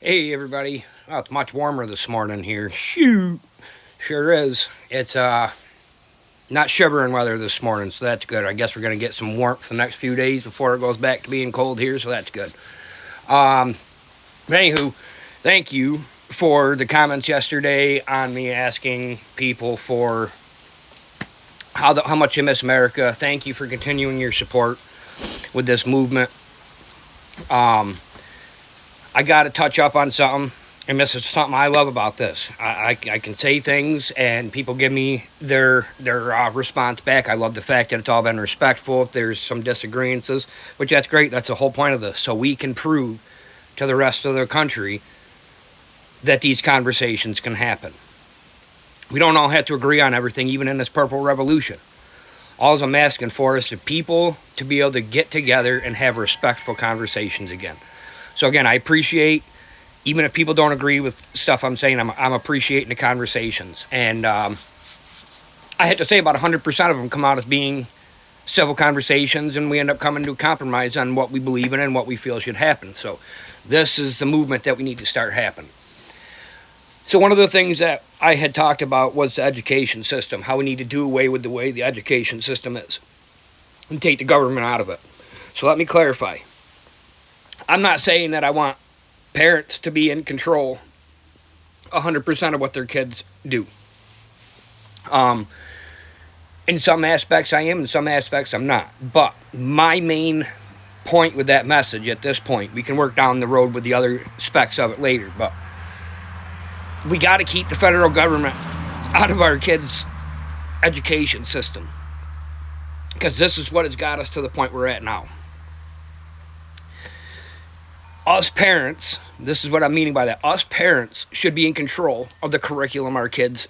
Hey everybody. Well, it's much warmer this morning here. Shoot. Sure is. It's not shivering weather this morning, so that's good. I guess we're gonna get some warmth the next few days before it goes back to being cold here, so that's good. Um Anywho, thank you for the comments yesterday on me asking people for how much you miss America. Thank you for continuing your support with this movement. Um I got to touch up on something, and this is something I love about this. I can say things, and people give me their response back. I love the fact that it's all been respectful. If there's some disagreements, which that's great. That's the whole point of this, so we can prove to the rest of the country that these conversations can happen. We don't all have to agree on everything, even in this purple revolution. All I'm asking for is the people to be able to get together and have respectful conversations again. So again, I appreciate, even if people don't agree with stuff I'm saying, I'm appreciating the conversations. And I had to say about 100% of them come out as being civil conversations, and we end up coming to a compromise on what we believe in and what we feel should happen. So this is the movement that we need to start happening. So one of the things that I had talked about was the education system, how we need to do away with the way the education system is and take the government out of it. So let me clarify. I'm not saying that I want parents to be in control 100% of what their kids do. In some aspects I am, in some aspects I'm not. But my main point with that message at this point, we can work down the road with the other specs of it later, but we got to keep the federal government out of our kids' education system, because this is what has got us to the point we're at now. Us parents, this is what I'm meaning by that, us parents should be in control of the curriculum our kids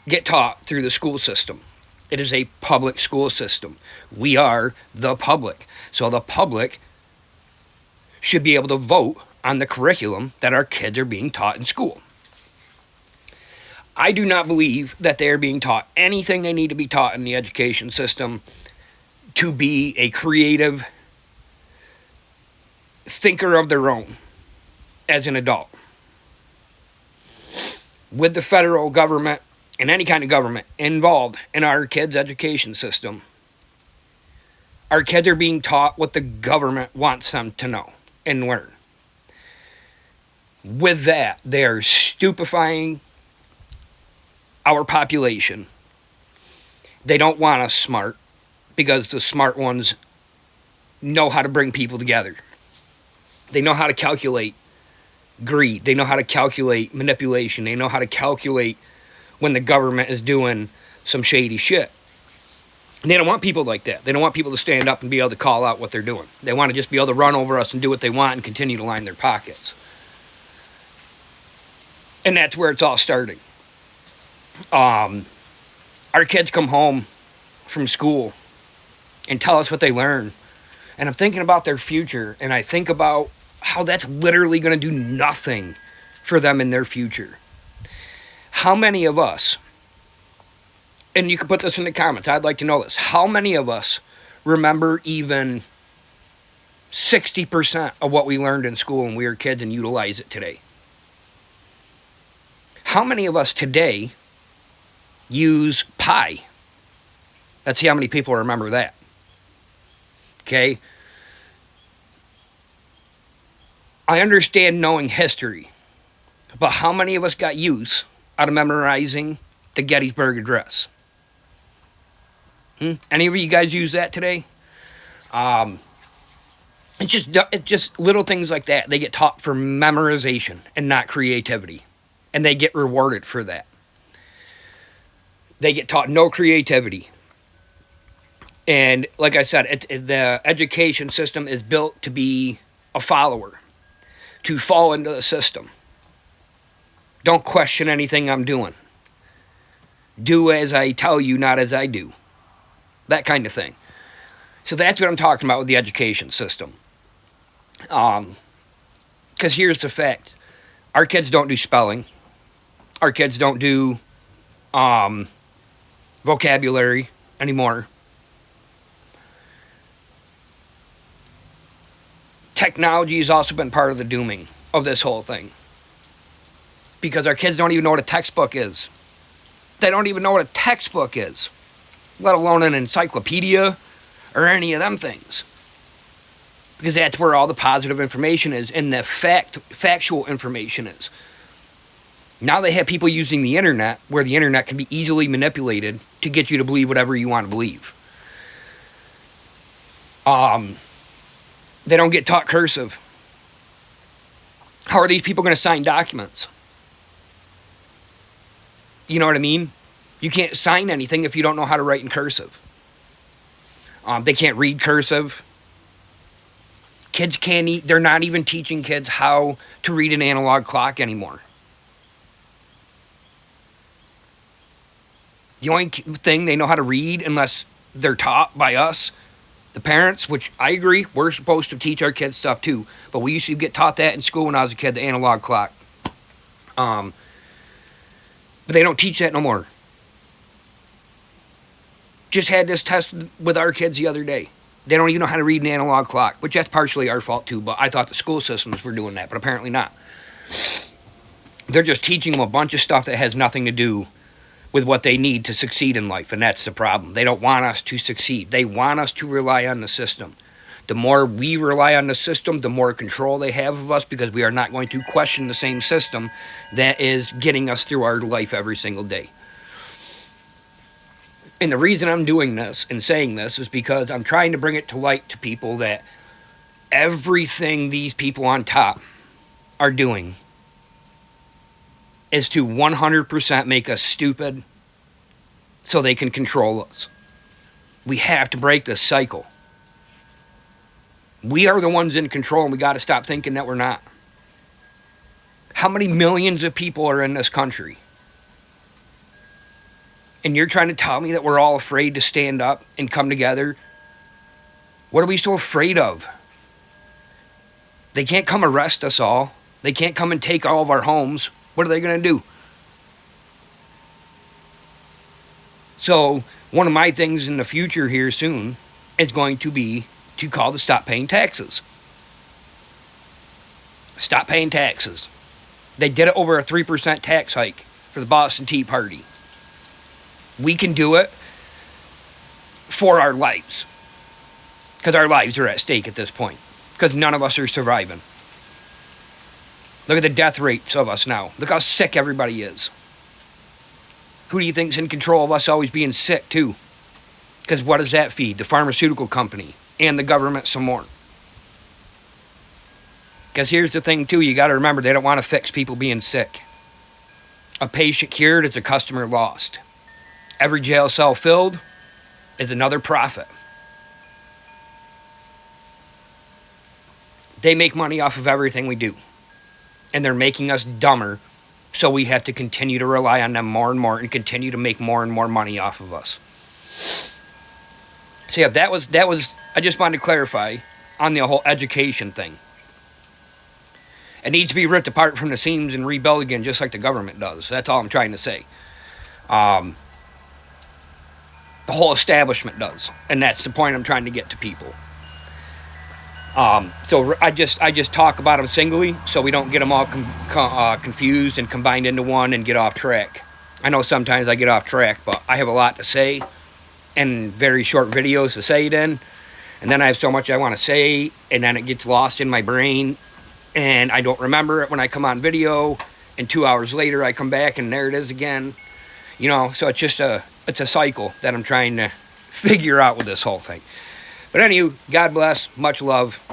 get taught through the school system. It is a public school system. We are the public. So the public should be able to vote on the curriculum that our kids are being taught in school. I do not believe that they are being taught anything they need to be taught in the education system to be a creative thinker of their own as an adult. With the federal government and any kind of government involved in our kids' education system, our kids are being taught what the government wants them to know and learn. With that, they are stupefying our population. They don't want us smart, because the smart ones know how to bring people together. They know how to calculate greed. They know how to calculate manipulation. They know how to calculate when the government is doing some shady shit. And they don't want people like that. They don't want people to stand up and be able to call out what they're doing. They want to just be able to run over us and do what they want and continue to line their pockets. And that's where it's all starting. Our kids come home from school and tell us what they learn. And I'm thinking about their future, and I think about how that's literally going to do nothing for them in their future. How many of us, and you can put this in the comments, I'd like to know this, how many of us remember even 60% of what we learned in school when we were kids and utilize it today? How many of us today use pi? Let's see how many people remember that. Okay? I understand knowing history, but how many of us got use out of memorizing the Gettysburg Address? Any of you guys use that today? It's just little things like that. They get taught for memorization and not creativity, and they get rewarded for that. They get taught no creativity. And like I said, the education system is built to be a follower, to fall into the system. Don't question anything I'm doing. Do as I tell you, not as I do. That kind of thing. So that's what I'm talking about with the education system. Because here's the fact. Our kids don't do spelling. Our kids don't do vocabulary anymore. Technology has also been part of the dooming. of this whole thing. Because our kids don't even know what a textbook is. They don't even know what a textbook is, let alone an encyclopedia or any of them things. Because that's where all the positive information is and the factual information is. Now they have people using the internet, where the internet can be easily manipulated to get you to believe whatever you want to believe. They don't get taught cursive. How are these people going to sign documents? You know what I mean? You can't sign anything if you don't know how to write in cursive. They can't read cursive. Kids can't eat. They're not even teaching kids how to read an analog clock anymore. The only thing they know how to read, unless they're taught by us, the parents, which I agree, we're supposed to teach our kids stuff too. But we used to get taught that in school when I was a kid, the analog clock. But they don't teach that no more. Just had this test with our kids the other day. They don't even know how to read an analog clock, which that's partially our fault too, but I thought the school systems were doing that, but apparently not. They're just teaching them a bunch of stuff that has nothing to do with what they need to succeed in life, and that's the problem. They don't want us to succeed. They want us to rely on the system. The more we rely on the system, the more control they have of us, because we are not going to question the same system that is getting us through our life every single day. And the reason I'm doing this and saying this is because I'm trying to bring it to light to people that everything these people on top are doing is to 100% make us stupid so they can control us. We have to break this cycle. We are the ones in control, and we got to stop thinking that we're not. How many millions of people are in this country? And you're trying to tell me that we're all afraid to stand up and come together? What are we so afraid of? They can't come arrest us all. They can't come and take all of our homes. What are they going to do? So, one of my things in the future here soon is going to be to call to stop paying taxes. Stop paying taxes. They did it over a 3% tax hike for the Boston Tea Party. We can do it for our lives. Because our lives are at stake at this point. Because none of us are surviving. Look at the death rates of us now. Look how sick everybody is. Who do you think's in control of us always being sick too? Because what does that feed? The pharmaceutical company and the government some more. Because here's the thing too, you got to remember, they don't want to fix people being sick. A patient cured is a customer lost. Every jail cell filled is another profit. They make money off of everything we do. And they're making us dumber, so we have to continue to rely on them more and more and continue to make more and more money off of us. So yeah, that was I just wanted to clarify on the whole education thing. It needs to be ripped apart from the seams and rebuilt again, just like the government does. That's all I'm trying to say. The whole establishment does, and that's the point I'm trying to get to people. So I just talk about them singly, so we don't get them all confused and combined into one and get off track. I know sometimes I get off track, but I have a lot to say, and very short videos to say it in, and then I have so much I want to say, and then it gets lost in my brain, and I don't remember it when I come on video, and 2 hours later I come back and there it is again. You know, so it's a cycle that I'm trying to figure out with this whole thing. But anyway, God bless, much love.